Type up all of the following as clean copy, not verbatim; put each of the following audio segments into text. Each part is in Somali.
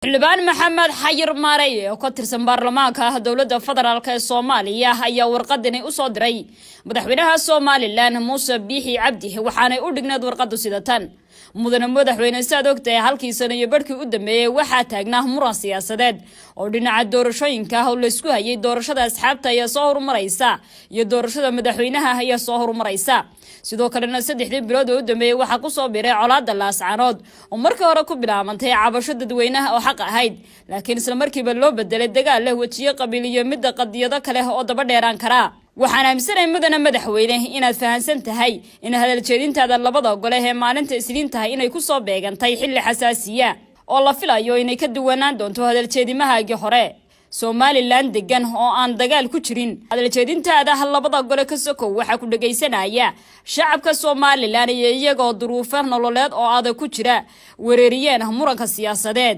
xildhibaan maxamed xayir maareeye oo ka tirsan baarlamaanka dowladda federaalk ee Soomaaliya ayaa warqadani u soo diray madaxweynaha Soomaaliland Muuse Biixi Cabdi waxaana u dhignayd warqadu sidatan mudane madaxweyne saadogtay halkii sano iyo barkii u dambeeyay waxa taagnaa muran siyaasadeed oo dhinaca doorashooyinka oo la isku hayay doorashada asxaabta ayaa soo horumaraysa iyo doorashada madaxweynaha ayaa soo horumaraysa sidoo kalena 3 bilood oo u dambeeyay waxa ku soo biiray colaadda laascaanood oo markii hore ku bilaabantay cabasho dadweynaha oo xaq ahayd laakiin isla markiiba loo bedelay dagaal leh wajiyo qabiil iyo mid qadiyado kale oo daba dheeraan kara waxaan aaminsanay mudane madaxweyne inaad fahansan tahay in hadal jeedintaada labada gole ee maalinta isniin tahay inay ku soo beegantay xilli xasaasiya oo la filayo inay ka duwanaan doonto hadal jeedimahaagii hore Somaliland degan oo aan dagaal ku jirin hadal jeedintaada labada gole ka sokow waxa ku dhageysanaya shacabka Somaliland iyagoo duruufo nololeed oo adag ku jira weerariyeen muranka siyaasadeed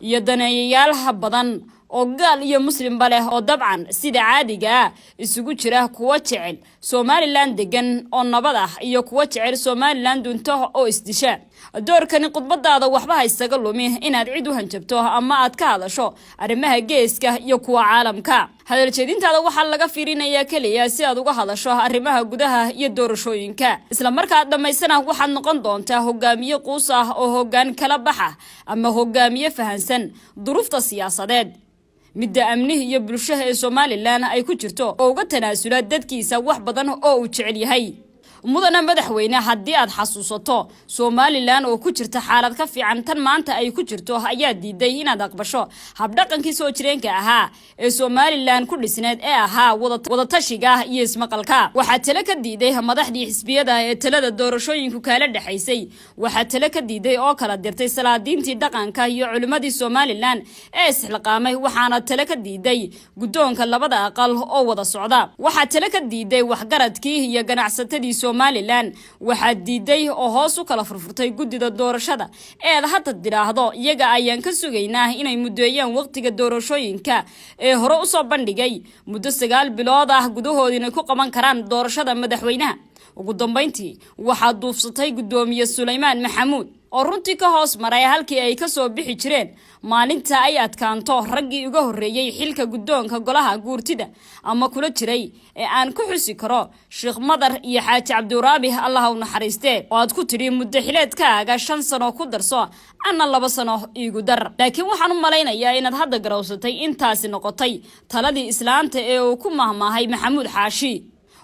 iyo daneeyayaal badan oo gaal iyo muslim bale oo dabcan sida caadiga isugu jira kuwa jecel Somaliland degan oo nabad ah iyo kuwa jecel Somaliland dunto oo isdisha doorkani khudbadaada waxba haysaga lumin inaad cid u hanjabto ama aad ka hadasho arrimaha geeska iyo kuwa caalamka hadal jeedintaada waxa laga fiirinayaa kaliya si aad uga hadasho arrimaha gudaha iyo doorashooyinka isla markaad dhameysana waxaad noqon doontaa hogaamiye quus ah oo hoggaan kala baxa ama hogaamiye fahansan duruufta siyaasadeed midda amniga iyo bulshada ee Somaliland ay ku jirto oo uga tanaasula dadkiisa wax badan oo uu jecel yahay mudane madaxweyne haddii aad xasuusato Somaliland oo ku jirta xaalad ka fiican tan maanta ay ku jirto ayaa diiday inaad aqbasho habdhaqankii soo jireenka ahaa ee Somaliland ku dhisneed ee ahaa wada tashiga iyo ismaqalka waxa tala ka diiday madaxdii xisbiyada ee talada doorashooyinku kala dhaxaysay waxa tala ka diiday oo kala dirtay salaadiintii dhaqanka iyo culimadii Somaliland ee isxilqaamay waxaana tala ka diiday gudoonka labada aqal oo wada socda waxa tala ka diiday waxgaradkii iyo ganacsatadii Somaliland waxa diiday oo hoos u kala furfurtay gudida doorashada ee hadda diraahdo iyaga ayaan ka sugaynaa inay mudeeyaan waqtiga doorashooyinka ee hore u soo bandhigay muddo 9 bilood ah gudahoodina ku qaban karaan doorashada madaxweynaha ugu dambeyntii waxa duufsatay gudoomiye Suleymaan Maxamuud oo runtii ka hoos maray halkii ay ka soo bixi jireen maalinta ay adkaanto raggii uga horeeyay xilka gudoonka golaha guurtida ama kula jiray ee aan ku xusi karo Sheekh Madar iyo Xaaji Cabdiraabi Allah u naxariistee oo aad ku tiri muddo xileedkaaga 5 sano ku darso ana 2 sano igu dar laakiin waxaan u maleynayaa inaad hadda garowsatay intaasi noqotay taladii islaanta ee uu ku mahmaahay Maxamuud Xaashi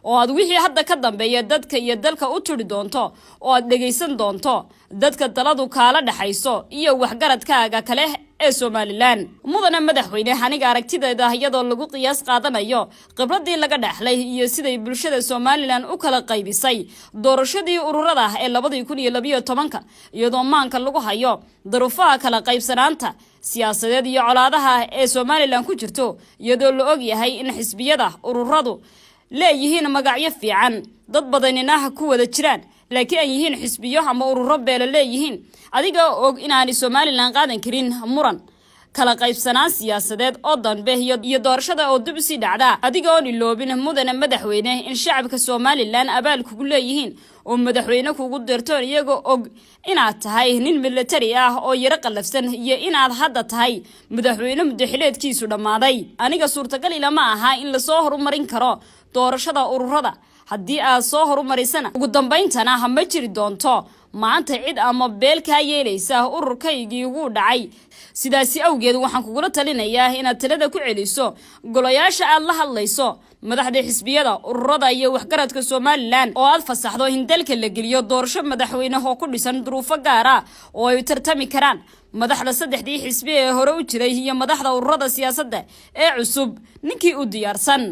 oo aad wixii hadda ka dambeeya dadka iyo dalka u tiri doonto oo aad dhageysan doonto dadka taladu kala dhaxayso iyo waxgaradkaaga kale ee Somaliland mudane madaxweyne aniga aragtideeda iyadoo lagu qiyaas qaadanayo khibradii laga dhaxlay iyo siday bulshada Somaliland u kala qaybisay doorashadii ururada ee 2012 iyadoo maanka lagu hayo daruufaha kala qaybsanaanta siyaasadeed iyo colaadaha ee Somaliland ku jirto iyadoo la og yahay in xisbiyada ururadu leeyihiin magacyo fiican dad badanina ku wada jiraan laakiin ay yihiin xisbiyo ama ururo beel leeyihiin adiga og inaanay Somaliland qaadan karin muran kala qaybsanaan siyaasadeed oo danbe iyo doorashada oo dib si dhacda adiga oo iloobin mudane madaxweyne in shacabka Somaliland abaal kugu leeyihiin oo madaxweyne kugu dirto iyaga og inaad tahay nin military ah oo yara qalafsan iyo inaad hadda tahay madaxweyne muddaxileedkiisu dhamaaday aniga suurtagal ilama aha in la soo horumarin karo doorashada ururada haddii aad soo horumarisana ugu dambeyntina ma jiri doonto maanta cid ama beel ka yeelaysa ururkaygii ugu dhacay sidaasi awgeed waxaan kugu talinayaa inaad talada ku celiso golayaasha aad la hadlayso madaxda xisbiyada ururada iyo waxgaradka Somaliland oo aad fasaxdo in dalka la geliyo doorasho madaxweyne oo ku dhisan duruufo gaar ah oo ay tartami karaan madaxda 3 xisbi ee hore u jiray iyo madaxda ururada siyaasadda ee cusub ninkii u diyaarsan